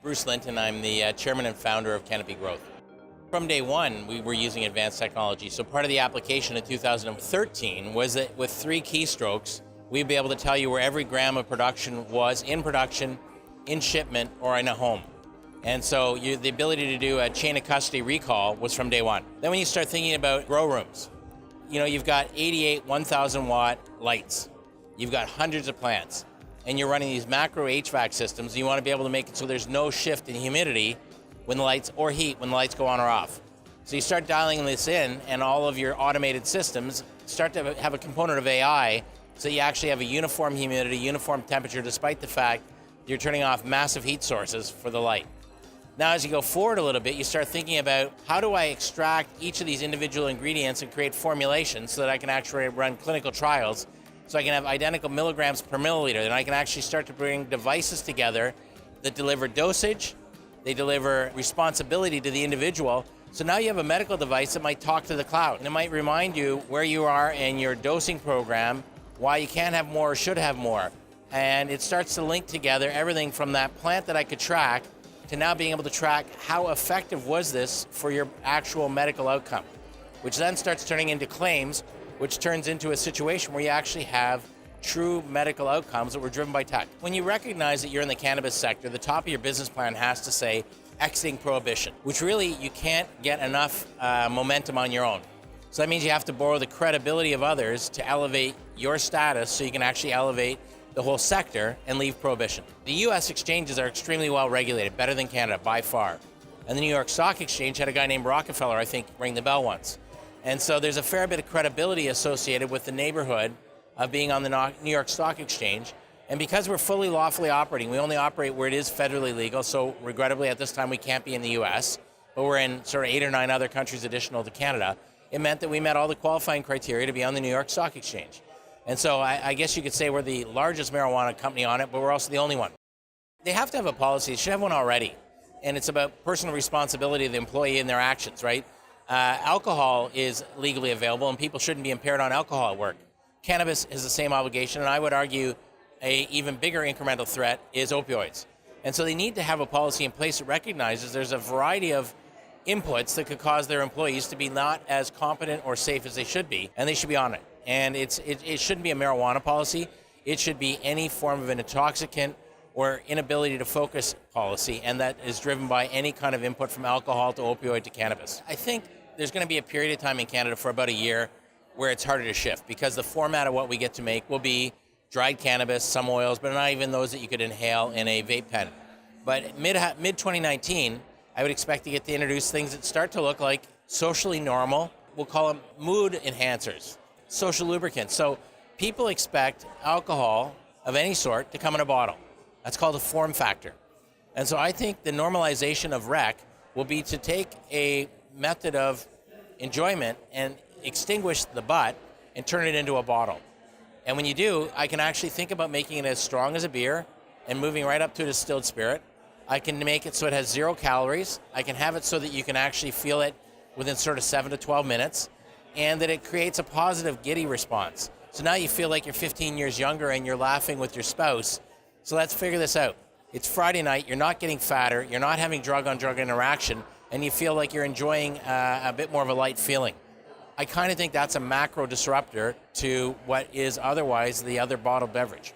Bruce Linton. I'm the chairman and founder of Canopy Growth. From day one, we were using advanced technology. So part of the application in 2013 was that with 3 keystrokes, we'd be able to tell you where every gram of production was in production, in shipment, or in a home. And so the ability to do a chain of custody recall was from day one. Then when you start thinking about grow rooms, you've got 88 1,000 watt lights. You've got hundreds of plants. And you're running these macro HVAC systems. You want to be able to make it so there's no shift in humidity when the lights, or heat when the lights go on or off. So you start dialing this in, and all of your automated systems start to have a component of AI, so you actually have a uniform humidity, uniform temperature, despite the fact you're turning off massive heat sources for the light. Now, as you go forward a little bit, you start thinking about how do I extract each of these individual ingredients and create formulations so that I can actually run clinical trials, so I can have identical milligrams per milliliter, and I can actually start to bring devices together that deliver dosage, they deliver responsibility to the individual. So now you have a medical device that might talk to the cloud, and it might remind you where you are in your dosing program, why you can't have more or should have more. And it starts to link together everything from that plant that I could track to now being able to track how effective was this for your actual medical outcome, which then starts turning into claims, which turns into a situation where you actually have true medical outcomes that were driven by tech. When you recognize that you're in the cannabis sector, the top of your business plan has to say exiting prohibition, which really you can't get enough momentum on your own. So that means you have to borrow the credibility of others to elevate your status so you can actually elevate the whole sector and leave prohibition. The US exchanges are extremely well regulated, better than Canada by far. And the New York Stock Exchange had a guy named Rockefeller, I think, ring the bell once. And so there's a fair bit of credibility associated with the neighborhood of being on the New York Stock Exchange. And because we're fully lawfully operating, we only operate where it is federally legal, so regrettably at this time we can't be in the US, but we're in sort of 8 or 9 other countries additional to Canada. It meant that we met all the qualifying criteria to be on the New York Stock Exchange. And so I guess you could say we're the largest marijuana company on it, but we're also the only one. They have to have a policy, they should have one already. And it's about personal responsibility of the employee and their actions, right? Alcohol is legally available and people shouldn't be impaired on alcohol at work. Cannabis has the same obligation, and I would argue an even bigger incremental threat is opioids. And so they need to have a policy in place that recognizes there's a variety of inputs that could cause their employees to be not as competent or safe as they should be, and they should be on it. And it shouldn't be a marijuana policy. It should be any form of an intoxicant or inability to focus policy, and that is driven by any kind of input from alcohol to opioid to cannabis. I think there's going to be a period of time in Canada for about a year where it's harder to shift because the format of what we get to make will be dried cannabis, some oils, but not even those that you could inhale in a vape pen. But mid-2019, I would expect to get to introduce things that start to look like socially normal. We'll call them mood enhancers, social lubricants. So people expect alcohol of any sort to come in a bottle. That's called a form factor. And so I think the normalization of rec will be to take a method of enjoyment and extinguish the butt and turn it into a bottle. And when you do, I can actually think about making it as strong as a beer and moving right up to a distilled spirit. I can make it so it has 0 calories. I can have it so that you can actually feel it within sort of 7 to 12 minutes, and that it creates a positive giddy response. So now you feel like you're 15 years younger and you're laughing with your spouse. So let's figure this out. It's Friday night, you're not getting fatter, you're not having drug-on-drug interaction, and you feel like you're enjoying a bit more of a light feeling. I kind of think that's a macro disruptor to what is otherwise the other bottled beverage.